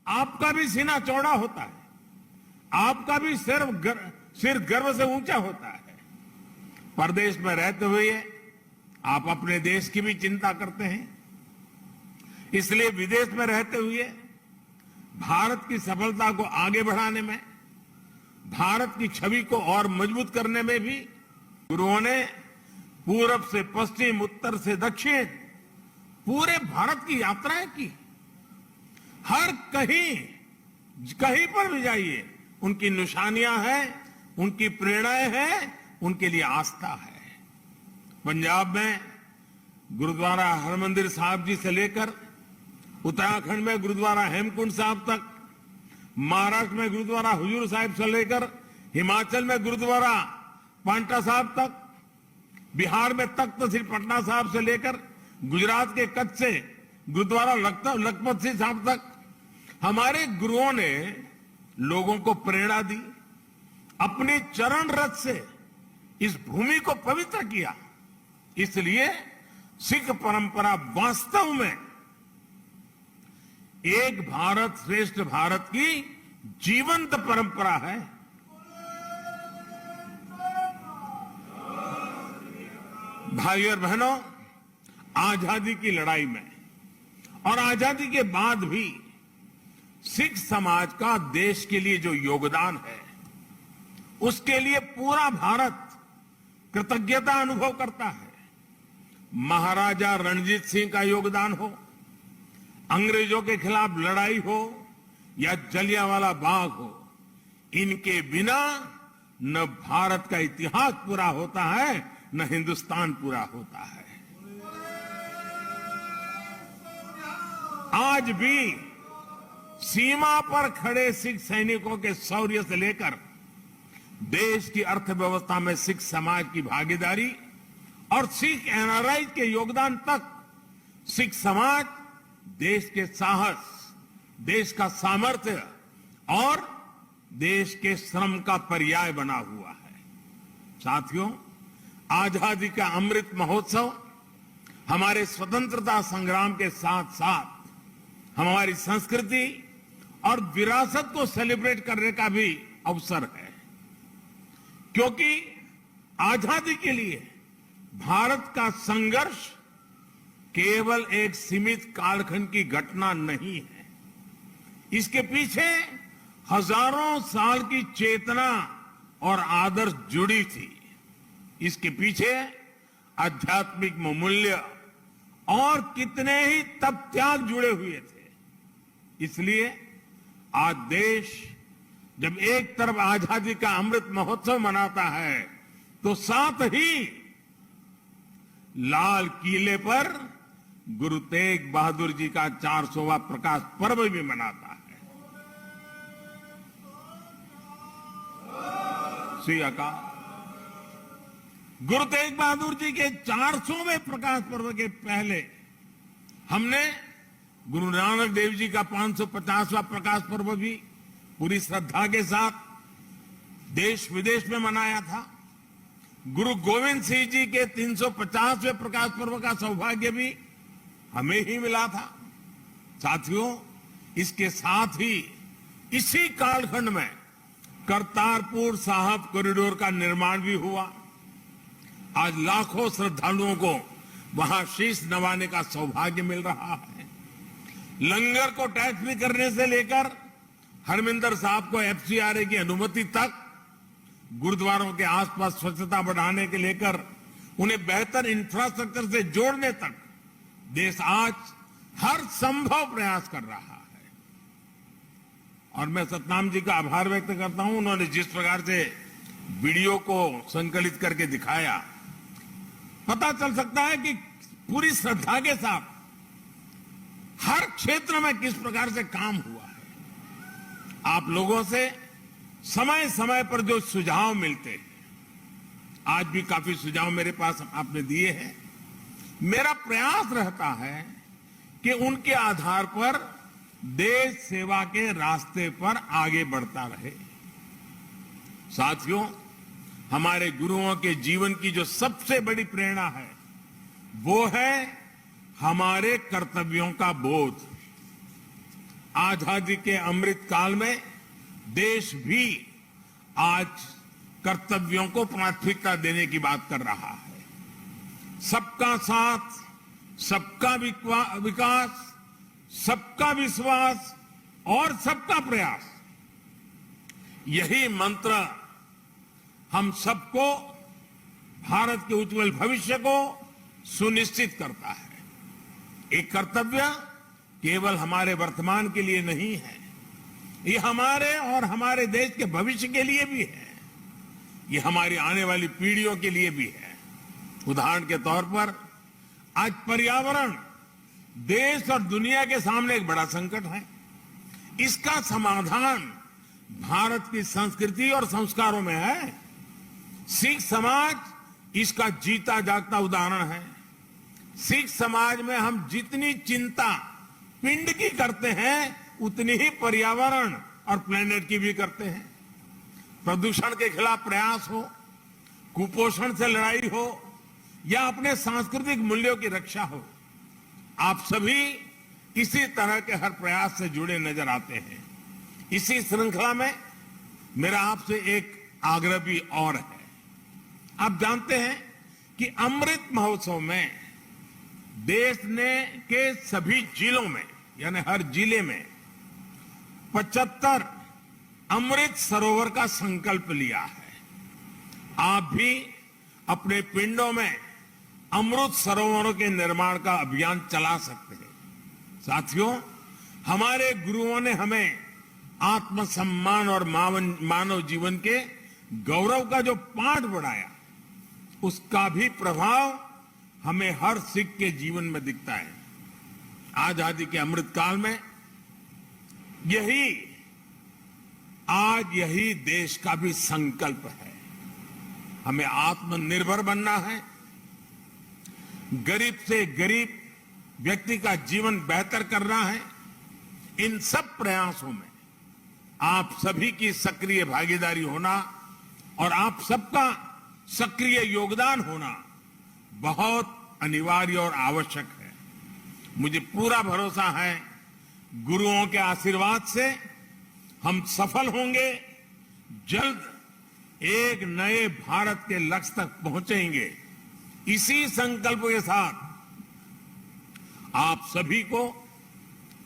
आपका भी सीना चौड़ा होता है, आपका भी सिर गर्व से ऊंचा होता है। परदेश में रहते हुए आप अपने देश की भी चिंता करते हैं, इसलिए विदेश में रहते हुए भारत की सफलता को आगे बढ़ाने में, भारत की छवि को और मजबूत करने में भी गुरुओं ने पूरब से पश्चिम, उत्तर से दक्षिण पूरे भारत की यात्राएं की। हर कहीं पर भी जाइए उनकी निशानियां हैं, उनकी प्रेरणाएं हैं, उनके लिए आस्था है। पंजाब में गुरुद्वारा हरमंदिर साहिब जी से लेकर उत्तराखंड में गुरुद्वारा हेमकुंड साहिब तक, महाराष्ट्र में गुरुद्वारा हुजूर साहिब से लेकर हिमाचल में गुरुद्वारा पांटा साहिब तक, बिहार में तख्त श्री पटना साहिब से लेकर गुजरात के कच्छ से गुरुद्वारा लखपत सिंह साहिब तक हमारे गुरुओं ने लोगों को प्रेरणा दी, अपने चरण रथ से इस भूमि को पवित्र किया। इसलिए सिख परंपरा वास्तव में एक भारत श्रेष्ठ भारत की जीवंत परंपरा है। भाइयों और बहनों, आजादी की लड़ाई में और आजादी के बाद भी सिख समाज का देश के लिए जो योगदान है, उसके लिए पूरा भारत कृतज्ञता अनुभव करता है। महाराजा रणजीत सिंह का योगदान हो, अंग्रेजों के खिलाफ लड़ाई हो या जलियांवाला बाग हो, इनके बिना न भारत का इतिहास पूरा होता है, न हिंदुस्तान पूरा होता है। आज भी सीमा पर खड़े सिख सैनिकों के शौर्य से लेकर देश की अर्थव्यवस्था में सिख समाज की भागीदारी और सिख एनआरआई के योगदान तक, सिख समाज देश के साहस, देश का सामर्थ्य और देश के श्रम का पर्याय बना हुआ है। साथियों, आजादी का अमृत महोत्सव हमारे स्वतंत्रता संग्राम के साथ साथ हमारी संस्कृति और विरासत को सेलिब्रेट करने का भी अवसर है, क्योंकि आजादी के लिए भारत का संघर्ष केवल एक सीमित कालखंड की घटना नहीं है। इसके पीछे हजारों साल की चेतना और आदर्श जुड़ी थी। इसके पीछे आध्यात्मिक मूल्य और कितने ही तप त्याग जुड़े हुए थे। इसलिए आज देश जब एक तरफ आजादी का अमृत महोत्सव मनाता है, तो साथ ही लाल किले पर गुरु तेग बहादुर जी का 400वां प्रकाश पर्व भी मनाता है। श्री अकाल। गुरु तेग बहादुर जी के 400वें प्रकाश पर्व के पहले हमने गुरु नानक देव जी का 550वां प्रकाश पर्व भी पूरी श्रद्धा के साथ देश विदेश में मनाया था। गुरु गोविंद सिंह जी के 350वें प्रकाश पर्व का सौभाग्य भी हमें ही मिला था। साथियों, इसके साथ ही इसी कालखंड में करतारपुर साहिब कॉरिडोर का निर्माण भी हुआ। आज लाखों श्रद्धालुओं को वहां शीश नवाने का सौभाग्य मिल रहा है। लंगर को टैक्स फ्री करने से लेकर हरमिंदर साहब को एफसीआरए की अनुमति तक, गुरुद्वारों के आसपास स्वच्छता बढ़ाने के लेकर उन्हें बेहतर इंफ्रास्ट्रक्चर से जोड़ने तक देश आज हर संभव प्रयास कर रहा है। और मैं सतनाम जी का आभार व्यक्त करता हूं। उन्होंने जिस प्रकार से वीडियो को संकलित करके दिखाया, पता चल सकता है कि पूरी श्रद्धा के साथ हर क्षेत्र में किस प्रकार से काम हुआ है। आप लोगों से समय समय पर जो सुझाव मिलते हैं, आज भी काफी सुझाव मेरे पास आपने दिए हैं। मेरा प्रयास रहता है कि उनके आधार पर देश सेवा के रास्ते पर आगे बढ़ता रहे। साथियों, हमारे गुरुओं के जीवन की जो सबसे बड़ी प्रेरणा है, वो है हमारे कर्तव्यों का बोध। आजादी के अमृत काल में देश भी आज कर्तव्यों को प्राथमिकता देने की बात कर रहा है। सबका साथ, सबका विकास, सबका विश्वास और सबका प्रयास, यही मंत्र हम सबको भारत के उज्जवल भविष्य को सुनिश्चित करता है। एक कर्तव्य केवल हमारे वर्तमान के लिए नहीं है, ये हमारे और हमारे देश के भविष्य के लिए भी है, ये हमारी आने वाली पीढ़ियों के लिए भी है। उदाहरण के तौर पर आज पर्यावरण देश और दुनिया के सामने एक बड़ा संकट है। इसका समाधान भारत की संस्कृति और संस्कारों में है। सिख समाज इसका जीता जागता उदाहरण है। सिख समाज में हम जितनी चिंता पिंड की करते हैं उतनी ही पर्यावरण और प्लेनेट की भी करते हैं। प्रदूषण के खिलाफ प्रयास हो, कुपोषण से लड़ाई हो या अपने सांस्कृतिक मूल्यों की रक्षा हो, आप सभी इसी तरह के हर प्रयास से जुड़े नजर आते हैं। इसी श्रृंखला में मेरा आपसे एक आग्रह भी और है। आप जानते हैं कि अमृत महोत्सव में देश ने के सभी जिलों में, यानी हर जिले में 75 अमृत सरोवर का संकल्प लिया है। आप भी अपने पिंडों में अमृत सरोवरों के निर्माण का अभियान चला सकते हैं। साथियों, हमारे गुरुओं ने हमें आत्मसम्मान और मानव जीवन के गौरव का जो पाठ पढ़ाया, उसका भी प्रभाव हमें हर सिख के जीवन में दिखता है। आजादी के अमृत काल में यही देश का भी संकल्प है। हमें आत्मनिर्भर बनना है, गरीब से गरीब व्यक्ति का जीवन बेहतर करना है। इन सब प्रयासों में आप सभी की सक्रिय भागीदारी होना और आप सबका सक्रिय योगदान होना बहुत अनिवार्य और आवश्यक है। मुझे पूरा भरोसा है गुरुओं के आशीर्वाद से हम सफल होंगे, जल्द एक नए भारत के लक्ष्य तक पहुंचेंगे। इसी संकल्प के साथ आप सभी को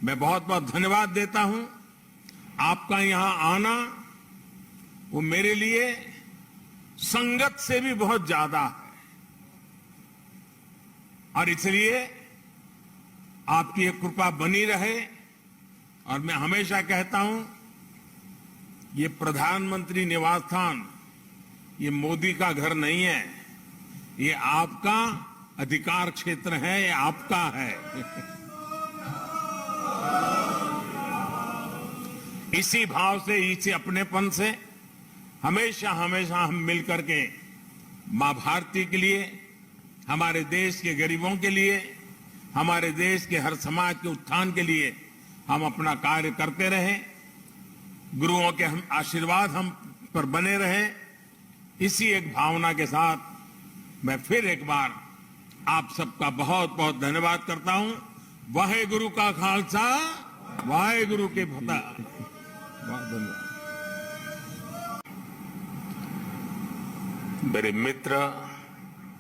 मैं बहुत बहुत धन्यवाद देता हूं। आपका यहां आना वो मेरे लिए संगत से भी बहुत ज्यादा है और इसलिए आपकी ये कृपा बनी रहे। और मैं हमेशा कहता हूं, ये प्रधानमंत्री निवास स्थान ये मोदी का घर नहीं है, ये आपका अधिकार क्षेत्र है, ये आपका है। इसी भाव से, इसी अपनेपन से हमेशा हमेशा हम मिलकर के मां भारती के लिए, हमारे देश के गरीबों के लिए, हमारे देश के हर समाज के उत्थान के लिए हम अपना कार्य करते रहें। गुरुओं के हम आशीर्वाद हम पर बने रहें। इसी एक भावना के साथ मैं फिर एक बार आप सबका बहुत बहुत धन्यवाद करता हूं। वाहेगुरु का खालसा, वाहेगुरु के फतेह। बहुत धन्यवाद। मेरे मित्र,